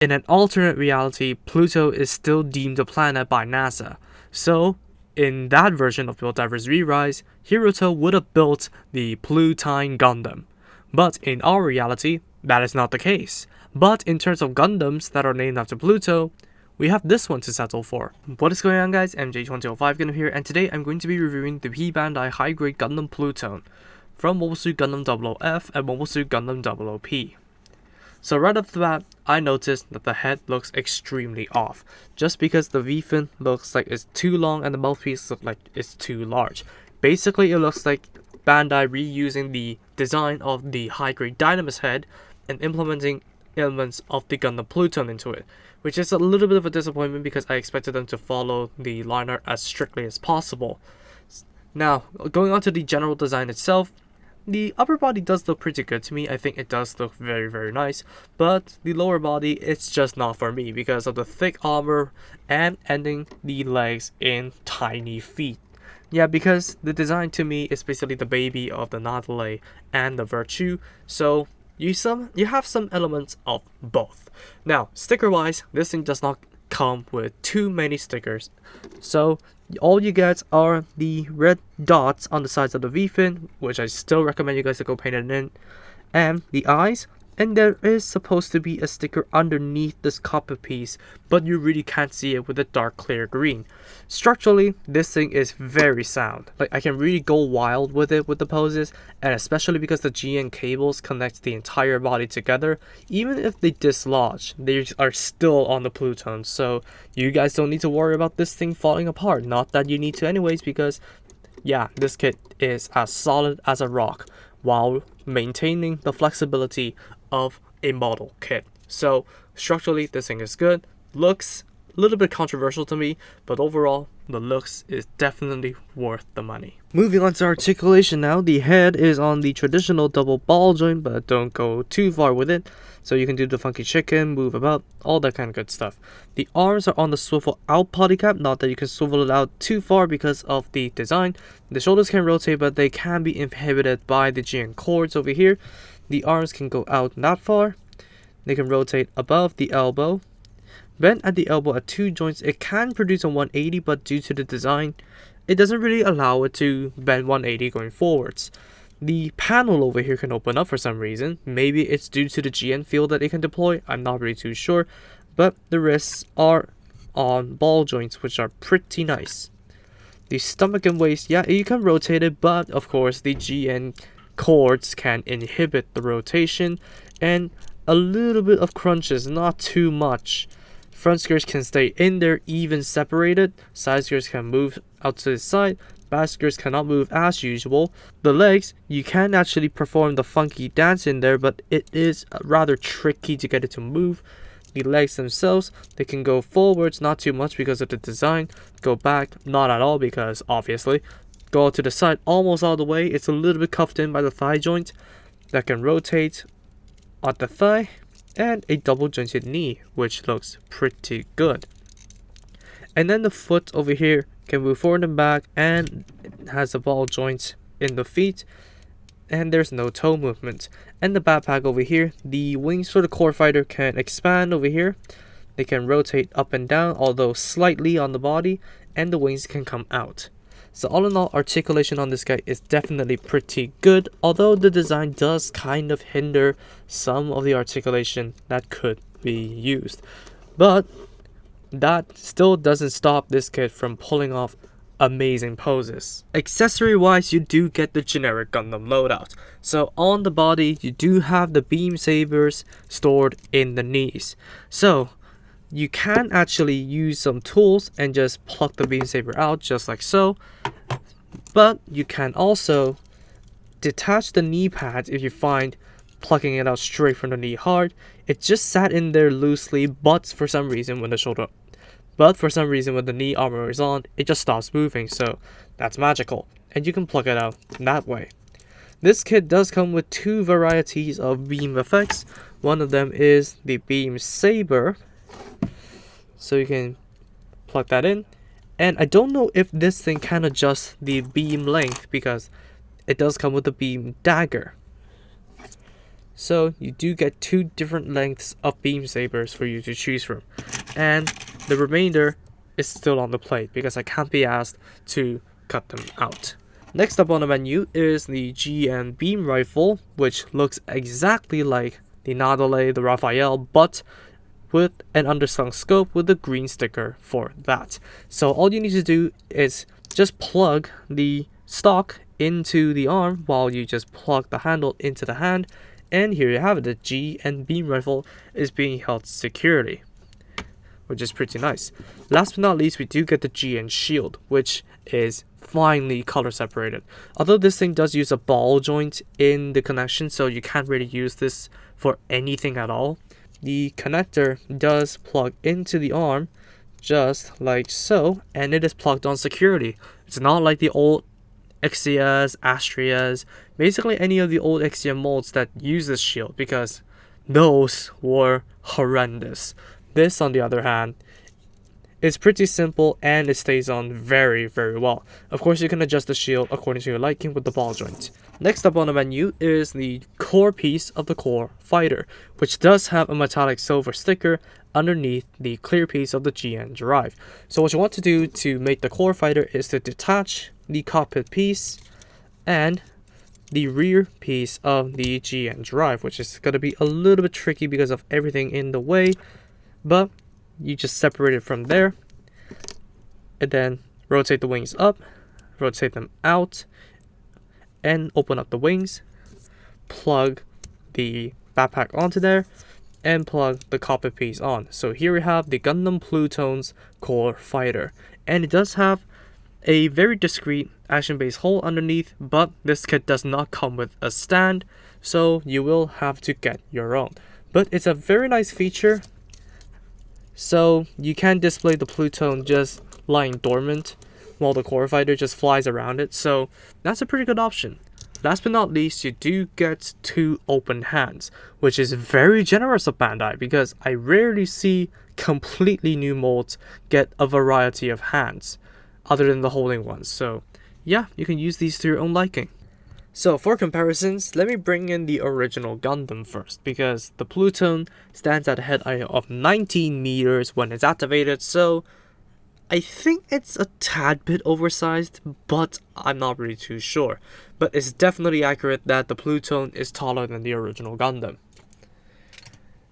In an alternate reality, Pluto is still deemed a planet by NASA. So, in that version of Build Divers Re-Rise, Hiruto would have built the Plutone Gundam. But in our reality, that is not the case. But in terms of Gundams that are named after Pluto, we have this one to settle for. What is going on, guys? MJ2005 Gundam here, and today I'm going to be reviewing the P-Bandai high-grade Gundam Plutone from Mobile Suit Gundam 00F and Mobile Suit Gundam 00P. So right off the bat, I noticed that the head looks extremely off, just because the V-fin looks like it's too long and the mouthpiece looks like it's too large. Basically, it looks like Bandai reusing the design of the high-grade Dynamis head and implementing elements of the Gundam Plutone into it, which is a little bit of a disappointment because I expected them to follow the liner as strictly as possible. Now, going on to the general design itself, the upper body does look pretty good to me. I think it does look very nice, but the lower body, it's just not for me because of the thick armor and ending the legs in tiny feet. Yeah, because the design to me is basically the baby of the Nadale and the Virtue, so you have some elements of both. Now, sticker wise, this thing does not come with too many stickers, so all you get are the red dots on the sides of the V-fin, which I still recommend you guys to go paint it in, and the eyes, and there is supposed to be a sticker underneath this copper piece, but you really can't see it with the dark clear green. Structurally, this thing is very sound. Like, I can really go wild with it with the poses, and especially because the GN cables connect the entire body together. Even if they dislodge, they are still on the Plutone, so you guys don't need to worry about this thing falling apart. Not that you need to anyways, because yeah, this kit is as solid as a rock while maintaining the flexibility of a model kit. So structurally, this thing is good. Looks a little bit controversial to me, but overall, the looks is definitely worth the money. Moving on to articulation now, the head is on the traditional double ball joint, but don't go too far with it. So you can do the funky chicken, move about, all that kind of good stuff. The arms are on the swivel out body cap, not that you can swivel it out too far because of the design. The shoulders can rotate, but they can be inhibited by the GN cords over here. The arms can go out that far. They can rotate above the elbow. Bent at the elbow at two joints, it can produce a 180, but due to the design, it doesn't really allow it to bend 180 going forwards. The panel over here can open up for some reason. Maybe it's due to the GN field that it can deploy. I'm not really too sure. But the wrists are on ball joints, which are pretty nice. The stomach and waist, yeah, you can rotate it, but of course the GN cords can inhibit the rotation. And a little bit of crunches, not too much. Front skirts can stay in there even separated. Side skirts can move out to the side. Back skirts cannot move as usual. The legs, you can actually perform the funky dance in there, but it is rather tricky to get it to move. The legs themselves, they can go forwards, not too much because of the design. Go back, not at all because obviously. Go out to the side, almost all the way. It's a little bit cuffed in by the thigh joint. That can rotate at the thigh. And a double jointed knee, which looks pretty good. And then the foot over here can move forward and back, and it has a ball joint in the feet, and there's no toe movement. And the backpack over here, the wings for the core fighter can expand over here. They can rotate up and down, although slightly on the body, and the wings can come out. So all in all, articulation on this guy is definitely pretty good, although the design does kind of hinder some of the articulation that could be used. But that still doesn't stop this kit from pulling off amazing poses. Accessory wise, you do get the generic Gundam loadout. So on the body, you do have the beam sabers stored in the knees. So you can actually use some tools and just pluck the beam saber out just like so, but you can also detach the knee pads if you find plucking it out straight from the knee hard. It just sat in there loosely, but for some reason when the knee armor is on, it just stops moving, so that's magical, and you can pluck it out that way. This kit does come with two varieties of beam effects. One of them is the beam saber, so you can plug that in, and I don't know if this thing can adjust the beam length because it does come with the beam dagger. So you do get 2 different lengths of beam sabers for you to choose from. And the remainder is still on the plate because I can't be asked to cut them out. Next up on the menu is the GN beam rifle, which looks exactly like the Nadale, the Raphael, but with an underslung scope with a green sticker for that. So all you need to do is just plug the stock into the arm while you just plug the handle into the hand, and here you have it. The GN beam rifle is being held securely, which is pretty nice. Last but not least, we do get the GN shield, which is finely color separated. Although this thing does use a ball joint in the connection, so you can't really use this for anything at all. The connector does plug into the arm just like so, and it is plugged on securely. It's not like the old Ixias, Astrias, basically any of the old Ixia molds that use this shield, because those were horrendous. This, on the other hand, is pretty simple and it stays on very, very well. Of course, you can adjust the shield according to your liking with the ball joint. Next up on the menu is the core piece of the core fighter, which does have a metallic silver sticker underneath the clear piece of the GN drive. So what you want to do to make the core fighter is to detach the cockpit piece and the rear piece of the GN drive, which is going to be a little bit tricky because of everything in the way, but you just separate it from there and then rotate the wings up, rotate them out, and open up the wings, plug the backpack onto there, and plug the cockpit piece on. So here we have the Gundam Plutone's core fighter, and it does have a very discreet action-based hole underneath, but this kit does not come with a stand, so you will have to get your own. But it's a very nice feature, so you can display the Plutone just lying dormant while the core fighter just flies around it, so that's a pretty good option. Last but not least, you do get 2 open hands, which is very generous of Bandai because I rarely see completely new molds get a variety of hands other than the holding ones. So yeah, you can use these to your own liking. So for comparisons, let me bring in the original Gundam first, because the Plutone stands at a head height of 19 meters when it's activated, so I think it's a tad bit oversized, but I'm not really too sure. But it's definitely accurate that the Plutone is taller than the original Gundam.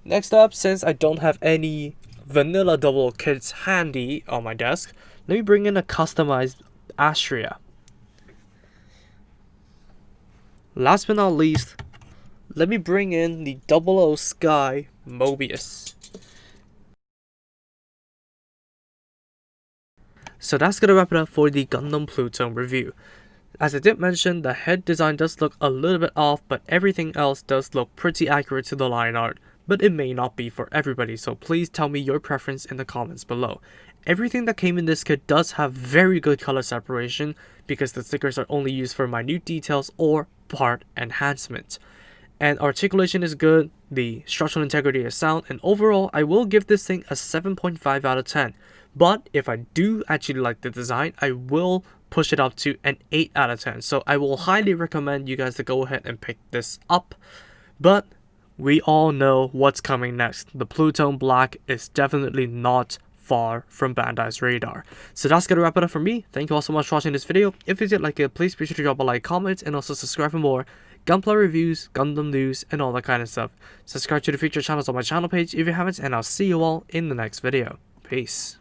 Next up, since I don't have any vanilla double kits handy on my desk, let me bring in a customized Astria. Last but not least, let me bring in the 00 Sky Mobius. So that's gonna wrap it up for the Gundam Plutone review. As I did mention, the head design does look a little bit off, but everything else does look pretty accurate to the line art. But it may not be for everybody, so please tell me your preference in the comments below. Everything that came in this kit does have very good color separation because the stickers are only used for minute details or part enhancement. And articulation is good, the structural integrity is sound, and overall I will give this thing a 7.5 out of 10. But if I do actually like the design, I will push it up to an 8 out of 10. So I will highly recommend you guys to go ahead and pick this up. But we all know what's coming next. The Plutone Black is definitely not far from Bandai's radar. So that's gonna wrap it up for me. Thank you all so much for watching this video. If you did like it, please be sure to drop a like, comment, and also subscribe for more Gunpla reviews, Gundam news, and all that kind of stuff. Subscribe to the future channels on my channel page if you haven't, and I'll see you all in the next video. Peace.